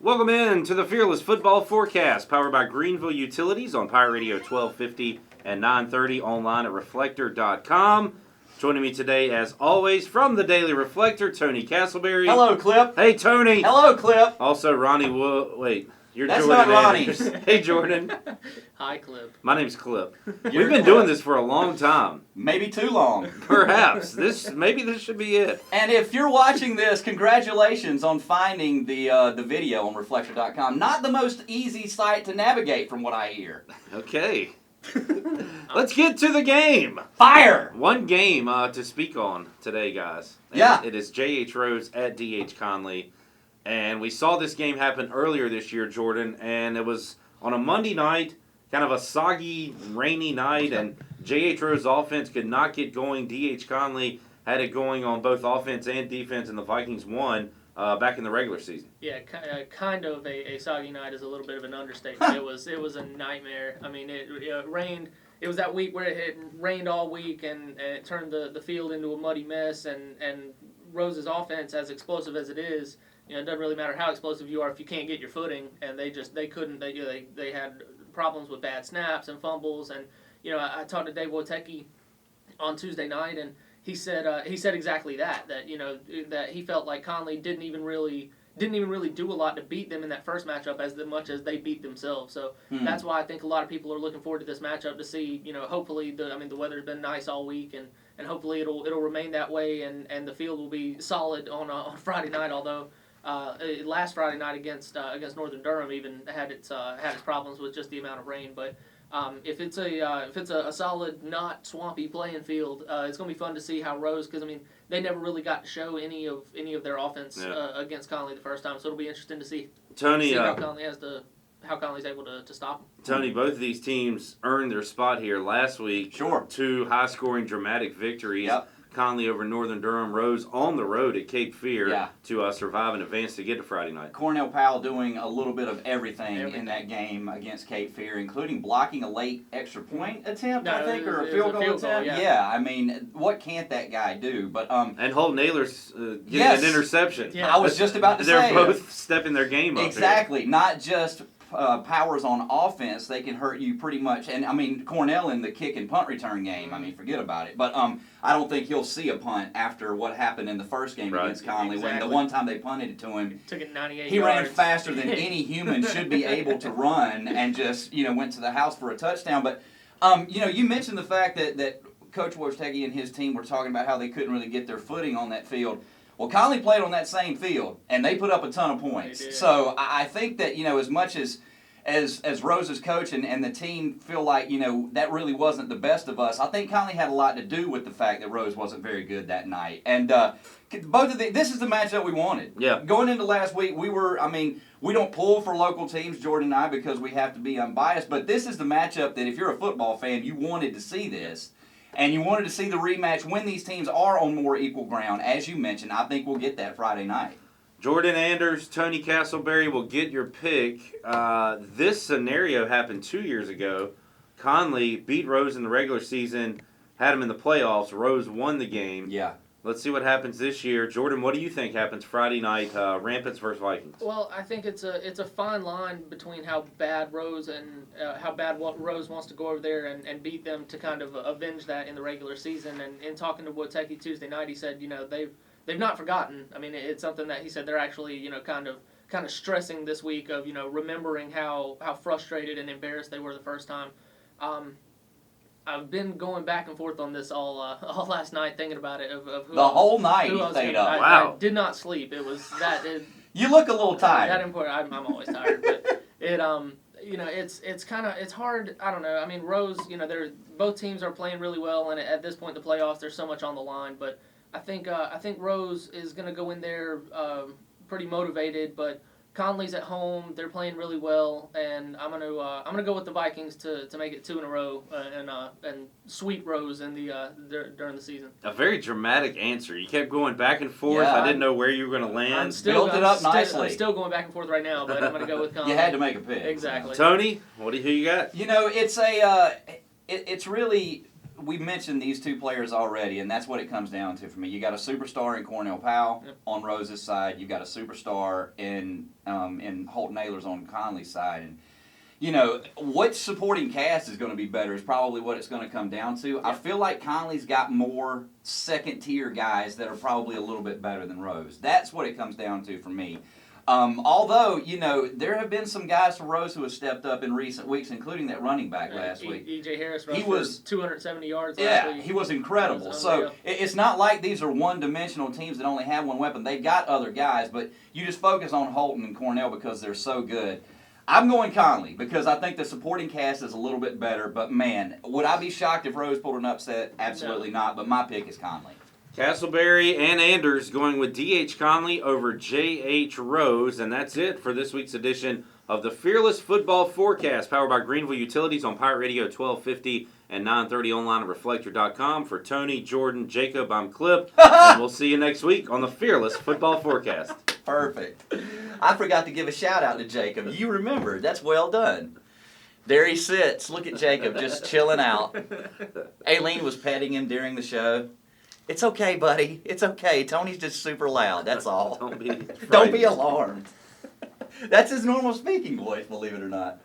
Welcome in to the Fearless Football Forecast, powered by Greenville Utilities on Pirate Radio 1250 and 930, online at reflector.com. Joining me today, as always, from the Daily Reflector, Tony Castleberry. Hello, Clip. Hey, Tony. Hello, Clip. Also, Ronnie Wait, you're That's Jordan not Anders. Ronnie. Hey, Jordan. Hi, Clip. My name's Clip. You're We've been doing this for a long time. Maybe too long. Perhaps. Maybe this should be it. And if you're watching this, congratulations on finding the video on reflector.com. Not the most easy site to navigate, from what I hear. Okay. Let's get to the game. Fire! One game to speak on today, guys. And yeah. It is J.H. Rose at D.H. Conley. And we saw this game happen earlier this year, Jordan, and it was on a Monday night, kind of a soggy, rainy night, and J.H. Rose's offense could not get going. D.H. Conley had it going on both offense and defense, and the Vikings won back in the regular season. Yeah, kind of a soggy night is a little bit of an understatement. It was a nightmare. I mean, it rained. It was that week where it rained all week, and it turned the field into a muddy mess, and Rose's offense, as explosive as it is, it doesn't really matter how explosive you are if you can't get your footing, and they couldn't. They had problems with bad snaps and fumbles, and I talked to Dave Wojtecki on Tuesday night, and he said exactly that that he felt like Conley didn't even really do a lot to beat them in that first matchup as much as they beat themselves. So that's why I think a lot of people are looking forward to this matchup to see, hopefully the weather's been nice all week, and hopefully it'll remain that way, and the field will be solid on Friday night, although last Friday night against Northern Durham even had its problems with just the amount of rain. But if it's a solid, not swampy playing field, it's going to be fun to see how Rose, because they never really got to show any of their offense against Conley the first time, so it'll be interesting to see how Conley's able to stop him. Tony, both of these teams earned their spot here last week. Sure. 2 high-scoring, dramatic victories. Yep. Conley over Northern Durham, Rose on the road at Cape Fear to survive and advance to get to Friday night. Cornell Powell doing a little bit of everything in that game against Cape Fear, including blocking a late extra point attempt, I think, or a field goal attempt. Yeah, what can't that guy do? But and Holt Naylor's getting an interception. Yeah. I was just about to say. They're both stepping their game up. Exactly. Not just powers on offense, they can hurt you pretty much. And Cornell in the kick and punt return game, forget about it. But I don't think he'll see a punt after what happened in the first game against Conley. When the one time they punted it to him, took it 98 he yards. ran faster than any human should be able to run, and just went to the house for a touchdown. But you mentioned the fact that Coach Wojtecki and his team were talking about how they couldn't really get their footing on that field. Well, Conley played on that same field, and they put up a ton of points. So I think that, as much as Rose's coach and the team feel like, that really wasn't the best of us, I think Conley had a lot to do with the fact that Rose wasn't very good that night. And this is the matchup we wanted. Yeah. Going into last week, we don't pull for local teams, Jordan and I, because we have to be unbiased, but this is the matchup that if you're a football fan, you wanted to see this. And you wanted to see the rematch when these teams are on more equal ground. As you mentioned, I think we'll get that Friday night. Jordan Anders, Tony Castleberry will get your pick. This scenario happened 2 years ago. Conley beat Rose in the regular season, had him in the playoffs. Rose won the game. Yeah. Let's see what happens this year. Jordan, what do you think happens Friday night, Rampants versus Vikings? Well, I think it's a fine line between how bad Rose Rose wants to go over there and beat them to kind of avenge that in the regular season. And in talking to Wojtecki Tuesday night, he said, they've not forgotten. It's something that he said they're actually, kind of stressing this week of, remembering how frustrated and embarrassed they were the first time. I've been going back and forth on this all last night, thinking about it. Of who the whole night you stayed up. Wow! I did not sleep. It was that. You look a little tired. That important. I'm always tired, but it it's hard. I don't know. Rose. Both teams are playing really well, and at this point in the playoffs, there's so much on the line. But I think Rose is going to go in there pretty motivated, but Conley's at home. They're playing really well, and I'm gonna go with the Vikings to make it 2 in a row and sweep Rose in during the season. A very dramatic answer. You kept going back and forth. Yeah. I didn't know where you were going to land. Built it up nicely. I'm still going back and forth right now, but I'm gonna go with Conley. You had to make a pick. Exactly. Tony, who you got? It's it's really we mentioned these two players already, and that's what it comes down to for me. You got a superstar in Cornell Powell on Rose's side. You've got a superstar in Holton Ahlers on Conley's side, and what supporting cast is going to be better is probably what it's going to come down to. I feel like Conley's got more second-tier guys that are probably a little bit better than Rose. That's what it comes down to for me. Although, there have been some guys for Rose who have stepped up in recent weeks, including that running back last week. E.J. Harris rushed for 270 yards last week. Yeah, he was incredible. So it's not like these are one-dimensional teams that only have one weapon. They've got other guys, but you just focus on Holton and Cornell because they're so good. I'm going Conley because I think the supporting cast is a little bit better, but man, would I be shocked if Rose pulled an upset? Absolutely not, but my pick is Conley. Castleberry and Anders going with D.H. Conley over J.H. Rose. And that's it for this week's edition of the Fearless Football Forecast, powered by Greenville Utilities on Pirate Radio 1250 and 930 online at Reflector.com. For Tony, Jordan, Jacob, I'm Clip. And we'll see you next week on the Fearless Football Forecast. Perfect. I forgot to give a shout out to Jacob. You remembered. That's well done. There he sits. Look at Jacob just chilling out. Aileen was petting him during the show. It's okay, buddy. It's okay. Tony's just super loud. That's all. Don't be Don't be alarmed. That's his normal speaking voice, believe it or not.